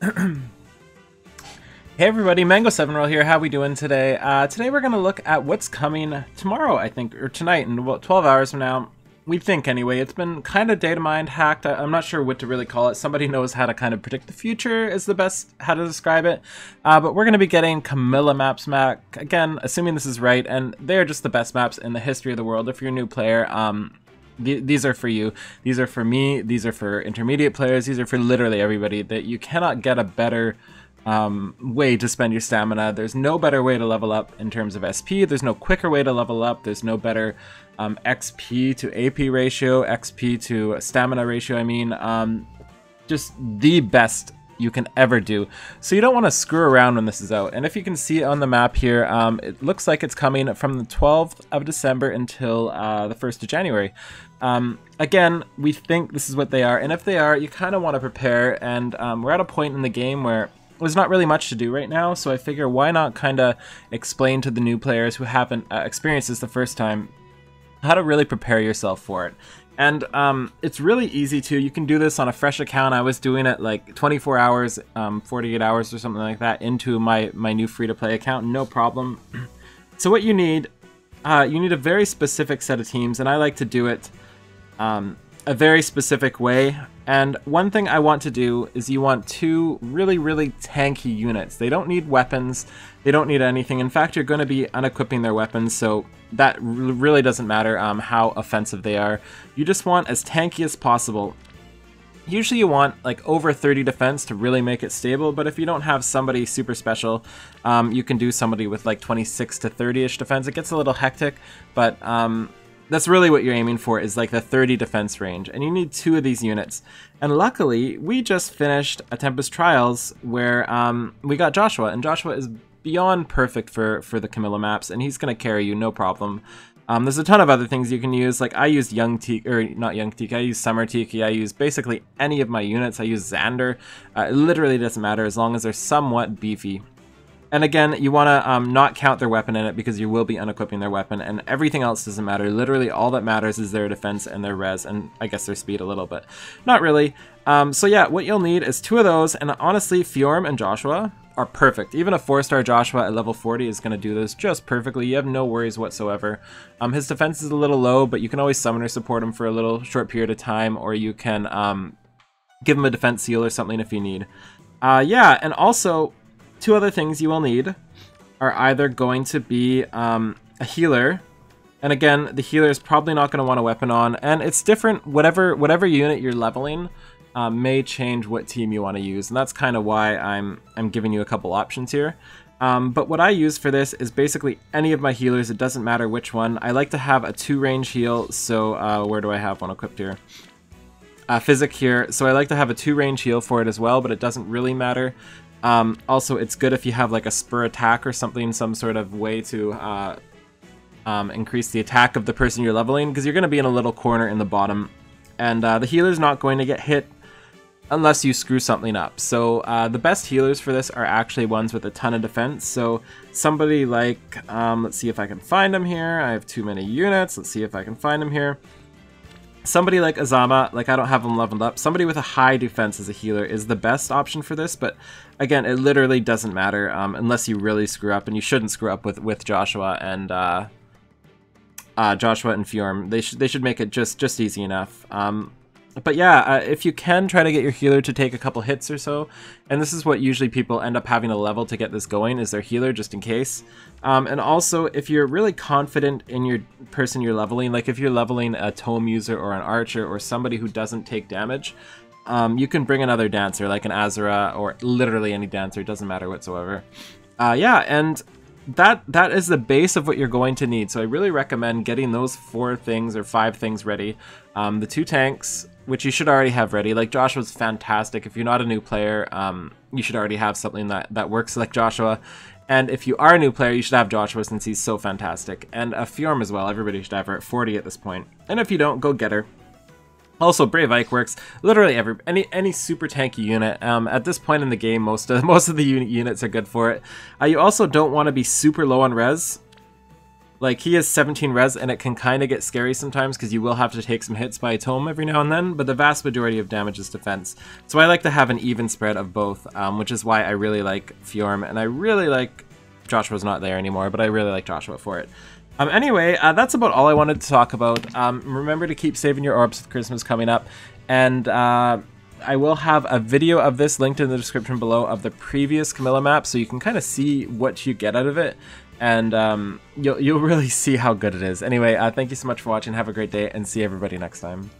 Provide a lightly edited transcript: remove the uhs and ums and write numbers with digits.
Hey everybody, Mango7Roll here. How we doing today? Today we're gonna look at what's coming tomorrow, I think, or tonight, in about 12 hours from now. We think anyway. It's been kind of data mined, hacked. I'm not sure what to really call it. Somebody knows how to kind of predict the future is the best how to describe it. But we're gonna be getting Camilla maps back again, assuming this is right, and they're just the best maps in the history of the world. If you're a new player, these are for you. These are for me. These are for intermediate players. These are for literally everybody. That you cannot get a better way to spend your stamina. There's no better way to level up in terms of SP. There's no quicker way to level up. There's no better XP to AP ratio, XP to stamina ratio. I mean, just the best you can ever do. So you don't want to screw around when this is out. And if you can see on the map here, it looks like it's coming from the 12th of December until the 1st of January. Again, we think this is what they are, and if they are, you kind of want to prepare, and we're at a point in the game where there's not really much to do right now, so I figure why not kind of explain to the new players who haven't experienced this the first time how to really prepare yourself for it. And it's really easy to. You can do this on a fresh account. I was doing it like 24 hours, 48 hours or something like that into my new free-to-play account, no problem. So what you need a very specific set of teams, and I like to do it a very specific way. And one thing I want to do is you want two really tanky units. They don't need weapons, they don't need anything. In fact, you're going to be unequipping their weapons, so that really doesn't matter how offensive they are. You just want as tanky as possible. Usually you want like over 30 defense to really make it stable, but if you don't have somebody super special, you can do somebody with like 26 to 30-ish defense. It gets a little hectic, but that's really what you're aiming for, is like the 30 defense range, and you need two of these units. And luckily, we just finished a Tempest Trials where we got Joshua, and Joshua is beyond perfect for the Camilla maps, and he's going to carry you, no problem. There's a ton of other things you can use, like I used Young Tiki, or not Young Tiki, I use Summer Tiki, I use basically any of my units, I use Xander. It literally doesn't matter as long as they're somewhat beefy. And again, you want to not count their weapon in it, because you will be unequipping their weapon, and everything else doesn't matter. Literally all that matters is their defense and their res, and I guess their speed a little bit. Not really. So yeah, what you'll need is two of those, and honestly, Fjorm and Joshua are perfect. Even a 4-star Joshua at level 40 is going to do this just perfectly. You have no worries whatsoever. His defense is a little low, but you can always summoner support him for a little short period of time, or you can give him a defense seal or something if you need. Yeah, and also, two other things you will need are either going to be a healer, and again, the healer is probably not going to want a weapon on, and it's different. Whatever unit you're leveling may change what team you want to use, and that's kind of why I'm giving you a couple options here. But what I use for this is basically any of my healers. It doesn't matter which one. I like to have a 2-range heal, so where do I have one equipped here? Physic here, so I like to have a 2-range heal for it as well, but it doesn't really matter. Also, it's good if you have like a spur attack or something, some sort of way to increase the attack of the person you're leveling, because you're going to be in a little corner in the bottom, and the healer's not going to get hit unless you screw something up. So the best healers for this are actually ones with a ton of defense. So somebody like, let's see if I can find them here. I have too many units. Let's see if I can find them here. Somebody like Azama, like I don't have them leveled up. Somebody with a high defense as a healer is the best option for this, but again, it literally doesn't matter unless you really screw up, and you shouldn't screw up with Joshua and Fjorm. They should make it just easy enough. But yeah, if you can, try to get your healer to take a couple hits or so, and this is what usually people end up having a level to get this going, is their healer, just in case. And also, if you're really confident in your person you're leveling, like if you're leveling a tome user or an archer or somebody who doesn't take damage, you can bring another dancer, like an Azura or literally any dancer, it doesn't matter whatsoever. Yeah, and that is the base of what you're going to need, so I really recommend getting those 4 things or 5 things ready. The 2 tanks, which you should already have ready. Like, Joshua's fantastic. If you're not a new player, you should already have something that works like Joshua. And if you are a new player, you should have Joshua, since he's so fantastic. And a Fjorm as well. Everybody should have her at 40 at this point. And if you don't, go get her. Also, Brave Ike works. Literally any super tanky unit. At this point in the game, most of the units are good for it. You also don't want to be super low on res. Like, he is 17 res, and it can kind of get scary sometimes because you will have to take some hits by Tome every now and then, but the vast majority of damage is defense. So I like to have an even spread of both, which is why I really like Fjorm, and I really like... Joshua's not there anymore, but I really like Joshua for it. Anyway, that's about all I wanted to talk about. Remember to keep saving your orbs with Christmas coming up, and I will have a video of this linked in the description below of the previous Camilla map, so you can kind of see what you get out of it. And you'll really see how good it is. Anyway, thank you so much for watching. Have a great day, and see everybody next time.